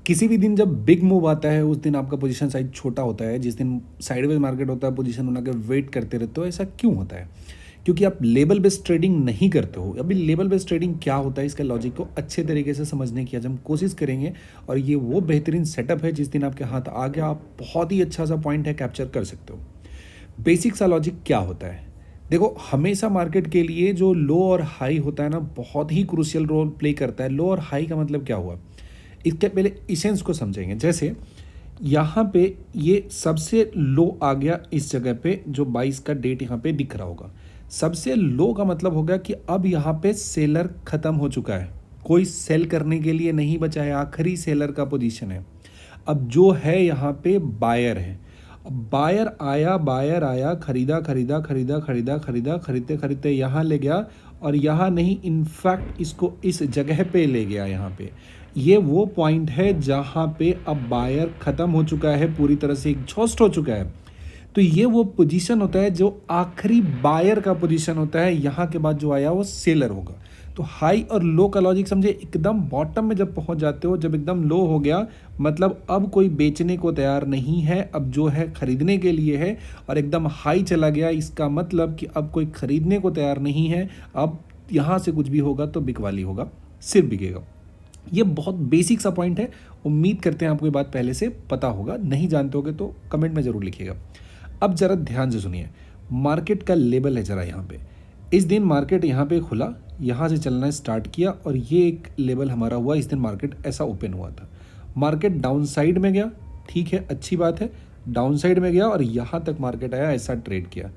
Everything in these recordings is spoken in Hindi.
किसी भी दिन जब बिग मूव आता है उस दिन आपका पोजीशन साइज छोटा होता है। जिस दिन साइडवेज मार्केट होता है पोजीशन बना के वेट करते रहते हो। ऐसा क्यों होता है? क्योंकि आप लेवल बेस्ड ट्रेडिंग नहीं करते हो। अभी लेवल बेस्ड ट्रेडिंग क्या होता है, इसका लॉजिक को अच्छे तरीके से समझने की आज हम कोशिश करेंगे। और ये वो बेहतरीन सेटअप है जिस दिन आपके हाथ आ गया आप बहुत ही अच्छा सा पॉइंट है कैप्चर कर सकते हो। बेसिक सा लॉजिक क्या होता है? देखो, हमेशा मार्केट के लिए जो लो और हाई होता है ना, बहुत ही क्रूशियल रोल प्ले करता है। लो और हाई का मतलब क्या हुआ, इसके पहले इसेंस को समझेंगे। जैसे यहाँ पे ये सबसे लो आ गया इस जगह पे, जो 22 का डेट यहाँ पे दिख रहा होगा। सबसे लो का मतलब होगा कि अब यहाँ पे सेलर खत्म हो चुका है, कोई सेल करने के लिए नहीं बचा है, आखिरी सेलर का पोजीशन है। अब जो है यहाँ पे बायर है। अब बायर आया, खरीदा खरीदा खरीदा खरीदा खरीदा, खरीदते खरीदते यहाँ ले गया और यहाँ नहीं, इनफैक्ट इसको इस जगह पे ले गया। यहाँ पे ये वो पॉइंट है जहाँ पे अब बायर ख़त्म हो चुका है, पूरी तरह से एग्जॉस्ट हो चुका है। तो ये वो पोजीशन होता है जो आखिरी बायर का पोजीशन होता है। यहाँ के बाद जो आया वो सेलर होगा। तो हाई और लो का लॉजिक समझे। एकदम बॉटम में जब पहुँच जाते हो, जब एकदम लो हो गया, मतलब अब कोई बेचने को तैयार नहीं है, अब जो है खरीदने के लिए है। और एकदम हाई चला गया, इसका मतलब कि अब कोई खरीदने को तैयार नहीं है। अब यहाँ से कुछ भी होगा तो बिकवाली होगा, सिर्फ बिकेगा। ये बहुत बेसिक सा पॉइंट है। उम्मीद करते हैं आपको ये बात पहले से पता होगा। नहीं जानते होगे तो कमेंट में ज़रूर लिखिएगा। अब ज़रा ध्यान से सुनिए, मार्केट का लेवल है ज़रा यहाँ पे। इस दिन मार्केट यहाँ पे खुला, यहाँ से चलना स्टार्ट किया और ये एक लेवल हमारा हुआ। इस दिन मार्केट ऐसा ओपन हुआ था। मार्केट डाउन साइड में गया, ठीक है, अच्छी बात है, डाउन साइड में गया और यहाँ तक मार्केट आया, ऐसा ट्रेड किया।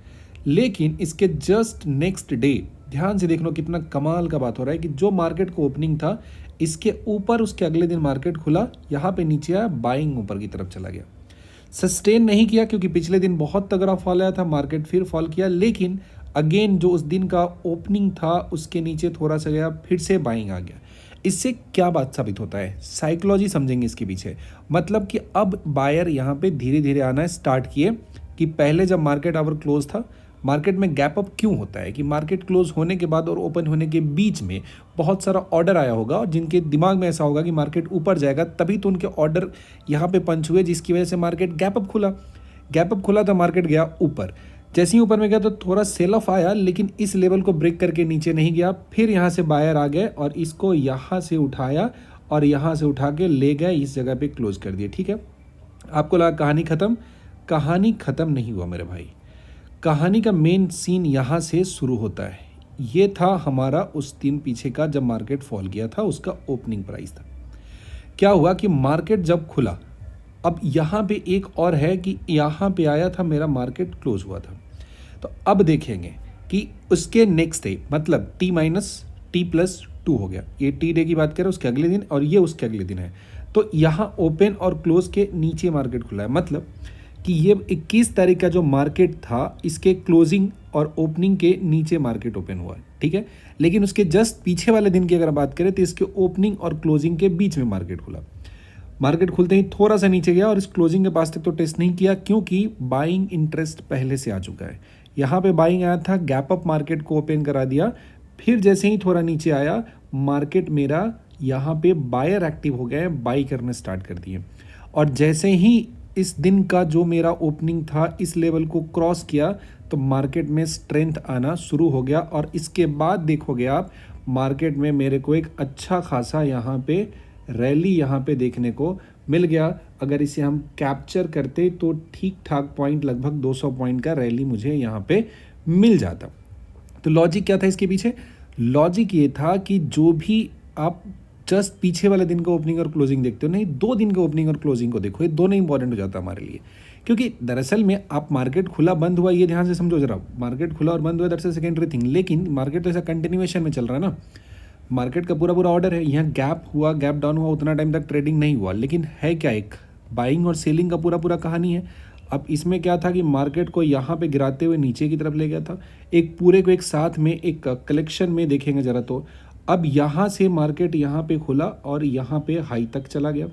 लेकिन इसके जस्ट नेक्स्ट डे ध्यान से देख लो, कितना कमाल का बात हो रहा है कि जो मार्केट को ओपनिंग था इसके ऊपर, उसके अगले दिन मार्केट खुला, यहाँ पे नीचे आया, बाइंग ऊपर की तरफ चला गया। सस्टेन नहीं किया क्योंकि पिछले दिन बहुत तगड़ा फॉल आया था, मार्केट फिर फॉल किया। लेकिन अगेन जो उस दिन का ओपनिंग था उसके नीचे थोड़ा सा गया, फिर से बाइंग आ गया। इससे क्या बात साबित होता है, साइकोलॉजी समझेंगे इसके पीछे। मतलब कि अब बायर यहाँ पे धीरे धीरे आना स्टार्ट किए। कि पहले जब मार्केट आवर क्लोज था, मार्केट में गैप अप क्यों होता है कि मार्केट क्लोज होने के बाद और ओपन होने के बीच में बहुत सारा ऑर्डर आया होगा और जिनके दिमाग में ऐसा होगा कि मार्केट ऊपर जाएगा, तभी तो उनके ऑर्डर यहाँ पे पंच हुए, जिसकी वजह से मार्केट गैप अप खुला। गैप अप खुला तो मार्केट गया ऊपर। जैसे ही ऊपर में गया तो थोड़ा सेल ऑफ आया, लेकिन इस लेवल को ब्रेक करके नीचे नहीं गया। फिर यहाँ से बायर आ गए और इसको यहाँ से उठाया और यहाँ से उठा के ले गए, इस जगह पे क्लोज कर दिए। ठीक है, आपको लगा कहानी ख़त्म? कहानी ख़त्म नहीं हुआ मेरे भाई। कहानी का मेन सीन यहाँ से शुरू होता है। ये था हमारा उस दिन पीछे का, जब मार्केट फॉल किया था, उसका ओपनिंग प्राइस था। क्या हुआ कि मार्केट जब खुला, अब यहाँ पे एक और है कि यहाँ पे आया था मेरा, मार्केट क्लोज हुआ था। तो अब देखेंगे कि उसके नेक्स्ट डे, मतलब T-T+2 हो गया। ये टी डे की बात करें, उसके अगले दिन, और ये उसके अगले दिन है। तो यहाँ ओपन और क्लोज के नीचे मार्केट खुला है। मतलब कि ये 21 तारीख का जो मार्केट था, इसके क्लोजिंग और ओपनिंग के नीचे मार्केट ओपन हुआ है। ठीक है, लेकिन उसके जस्ट पीछे वाले दिन की अगर बात करें तो इसके ओपनिंग और क्लोजिंग के बीच में मार्केट खुला। मार्केट खुलते ही थोड़ा सा नीचे गया और इस क्लोजिंग के पास तक तो टेस्ट नहीं किया, क्योंकि बाइंग इंटरेस्ट पहले से आ चुका है। यहाँ पे बाइंग आया था, गैप अप मार्केट को ओपन करा दिया। फिर जैसे ही थोड़ा नीचे आया, मार्केट मेरा यहाँ पे बायर एक्टिव हो गए, बाई करने स्टार्ट कर दिए। और जैसे ही इस दिन का जो मेरा ओपनिंग था इस लेवल को क्रॉस किया, तो मार्केट में स्ट्रेंथ आना शुरू हो गया। और इसके बाद देखोगे आप, मार्केट में मेरे को एक अच्छा खासा यहाँ पे रैली यहाँ पे देखने को मिल गया। अगर इसे हम कैप्चर करते तो ठीक ठाक पॉइंट, लगभग 200 पॉइंट का रैली मुझे यहाँ पे मिल जाता। तो लॉजिक क्या था इसके पीछे? लॉजिक ये था कि जो भी आप जस्ट पीछे वाले दिन का ओपनिंग और क्लोजिंग देखते हो, नहीं, 2 दिन के ओपनिंग और क्लोजिंग को देखो। ये दोनों इंपॉर्टेंट हो जाता है हमारे लिए, क्योंकि दरअसल में आप मार्केट खुला बंद हुआ, ये ध्यान से समझो जरा। मार्केट खुला और बंद हुआ, दैट्स अ सेकेंडरी थिंग। लेकिन मार्केट तो ऐसा कंटिन्यूएशन में चल रहा है ना, मार्केट का पूरा पूरा ऑर्डर है। यहाँ गैप हुआ, गैप डाउन हुआ, उतना टाइम तक ट्रेडिंग नहीं हुआ। लेकिन है क्या, एक बाइंग और सेलिंग का पूरा पूरा कहानी है। अब इसमें क्या था कि मार्केट को यहाँ पे गिराते हुए नीचे की तरफ ले गया था, एक पूरे को एक साथ में एक कलेक्शन में देखेंगे ज़रा तो। अब यहाँ से मार्केट यहाँ पे खुला और यहाँ पे हाई तक चला गया।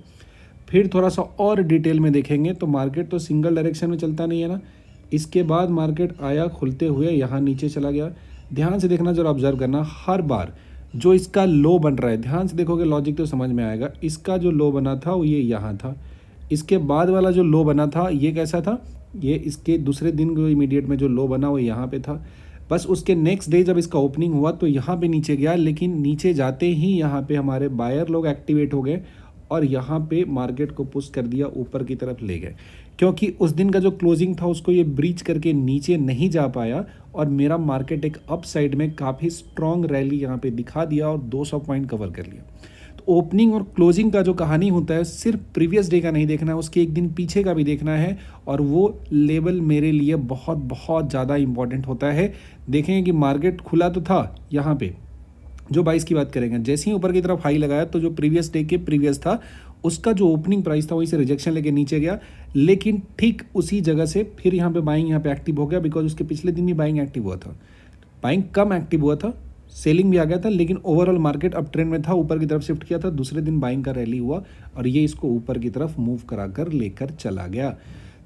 फिर थोड़ा सा और डिटेल में देखेंगे तो मार्केट तो सिंगल डायरेक्शन में चलता नहीं है ना। इसके बाद मार्केट आया खुलते हुए यहाँ नीचे चला गया। ध्यान से देखना, जरा ऑब्जर्व करना, हर बार जो इसका लो बन रहा है, ध्यान से देखोगे लॉजिक तो समझ में आएगा। इसका जो लो बना था वो ये यहाँ था, इसके बाद वाला जो लो बना था ये कैसा था, ये इसके दूसरे दिन को इमीडिएट में जो लो बना वो यहाँ पे था। बस उसके नेक्स्ट डे जब इसका ओपनिंग हुआ तो यहाँ पे नीचे गया, लेकिन नीचे जाते ही यहाँ पे हमारे बायर लोग एक्टिवेट हो गए और यहाँ पे मार्केट को पुश कर दिया, ऊपर की तरफ ले गए, क्योंकि उस दिन का जो क्लोजिंग था उसको ये ब्रीच करके नीचे नहीं जा पाया और मेरा मार्केट एक अप साइड में काफ़ी स्ट्रॉन्ग रैली यहाँ पे दिखा दिया और 200 पॉइंट कवर कर लिया। तो ओपनिंग और क्लोजिंग का जो कहानी होता है सिर्फ प्रीवियस डे का नहीं देखना है, उसके एक दिन पीछे का भी देखना है, और वो लेवल मेरे लिए बहुत बहुत ज़्यादा इंपॉर्टेंट होता है। देखेंगे कि मार्केट खुला तो था यहाँ पे, जो 22 की बात करेंगे, जैसे ही ऊपर की तरफ हाई लगाया तो जो प्रीवियस डे के प्रीवियस था उसका जो ओपनिंग प्राइस था वहीं से रिजेक्शन लेके नीचे गया, लेकिन ठीक उसी जगह से फिर यहाँ पे बाइंग यहाँ पे एक्टिव हो गया, बिकॉज उसके पिछले दिन भी बाइंग एक्टिव हुआ था। बाइंग कम एक्टिव हुआ था, सेलिंग भी आ गया था, लेकिन ओवरऑल मार्केट अप ट्रेंड में था, ऊपर की तरफ शिफ्ट किया था, दूसरे दिन बाइंग का रैली हुआ और ये इसको ऊपर की तरफ मूव करा कर लेकर चला गया।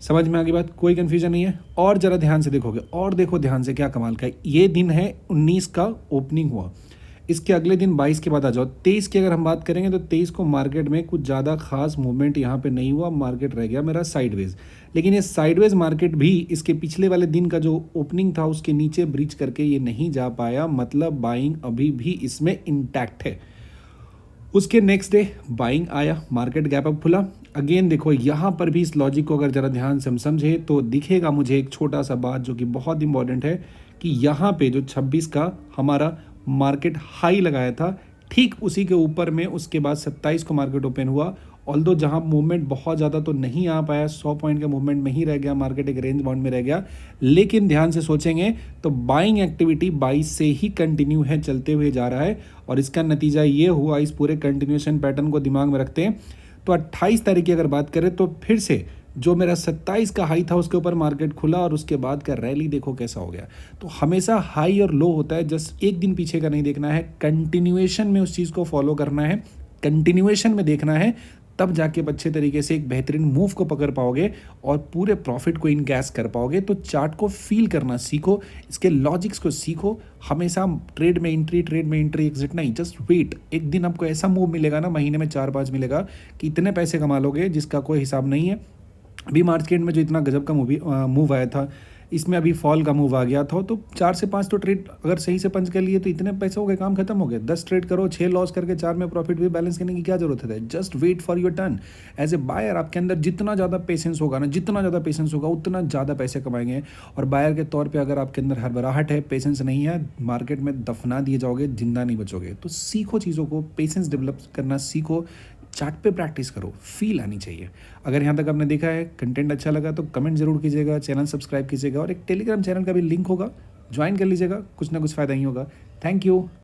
समझ में आ गई बात, कोई कन्फ्यूजन नहीं है। और ज़रा ध्यान से देखोगे और देखो ध्यान से क्या कमाल का है, ये दिन है 19 का ओपनिंग हुआ, इसके अगले दिन 22 के बाद आ जाओ 23 की अगर हम बात करेंगे तो 23 को मार्केट में कुछ ज़्यादा खास मूवमेंट यहाँ पे नहीं हुआ, मार्केट रह गया मेरा साइडवेज। लेकिन ये साइडवेज मार्केट भी इसके पिछले वाले दिन का जो ओपनिंग था उसके नीचे ब्रीच करके ये नहीं जा पाया, मतलब बाइंग अभी भी इसमें इंटैक्ट है। उसके नेक्स्ट डे बाइंग आया, मार्केट गैप अप खुला। अगेन देखो यहाँ पर भी इस लॉजिक को अगर ज़रा ध्यान से हम समझे तो दिखेगा मुझे एक छोटा सा बात जो कि बहुत इंपॉर्टेंट है, कि यहाँ पे जो 26 का हमारा मार्केट हाई लगाया था ठीक उसी के ऊपर में उसके बाद 27 को मार्केट ओपन हुआ। ऑल्दो जहाँ मूवमेंट बहुत ज़्यादा तो नहीं आ पाया, 100 पॉइंट के मूवमेंट में ही रह गया, मार्केट एक रेंज बाउंड में रह गया, लेकिन ध्यान से सोचेंगे तो बाइंग एक्टिविटी 22 से ही कंटिन्यू है, चलते हुए जा रहा है। और इसका नतीजा ये हुआ, इस पूरे कंटिन्यूएशन पैटर्न को दिमाग में रखते हैं तो 28 तारीख की अगर बात करें तो फिर से जो मेरा 27 का हाई था उसके ऊपर मार्केट खुला और उसके बाद का रैली देखो कैसा हो गया। तो हमेशा हाई और लो होता है, जस्ट एक दिन पीछे का नहीं देखना है, कंटिन्यूएशन में उस चीज़ को फॉलो करना है, कंटिन्यूएशन में देखना है, तब जाके अच्छे तरीके से एक बेहतरीन मूव को पकड़ पाओगे और पूरे प्रॉफिट को इनकैश कर पाओगे। तो चार्ट को फील करना सीखो, इसके लॉजिक्स को सीखो। हमेशा ट्रेड में एंट्री एग्जिट नहीं, जस्ट वेट। एक दिन आपको ऐसा मूव मिलेगा ना, महीने में 4-5 मिलेगा कि इतने पैसे कमा लोगे जिसका कोई हिसाब नहीं है। अभी मार्केट में जो इतना गजब का मूव आया था, इसमें अभी फॉल का मूव आ गया था, तो 4 से 5 तो ट्रेड अगर सही से पंच कर लिए तो इतने पैसे हो गए, काम खत्म हो गया। 10 ट्रेड करो, 6 लॉस करके 4 में प्रॉफिट भी बैलेंस करने की क्या जरूरत है। Just wait for your turn. As a buyer आपके अंदर जितना ज़्यादा पेशेंस होगा ना, जितना ज़्यादा पेशेंस होगा उतना ज़्यादा पैसे कमाएंगे। और बायर के तौर पर अगर आपके अंदर हड़बड़ाहट है, पेशेंस नहीं है, मार्केट में दफना दिए जाओगे, जिंदा नहीं बचोगे। तो सीखो चीज़ों को, पेशेंस डेवलप करना सीखो, चार्ट पे प्रैक्टिस करो, फील आनी चाहिए। अगर यहाँ तक आपने देखा है, कंटेंट अच्छा लगा तो कमेंट जरूर कीजिएगा, चैनल सब्सक्राइब कीजिएगा और एक टेलीग्राम चैनल का भी लिंक होगा, ज्वाइन कर लीजिएगा, कुछ ना कुछ फ़ायदा ही होगा। Thank you.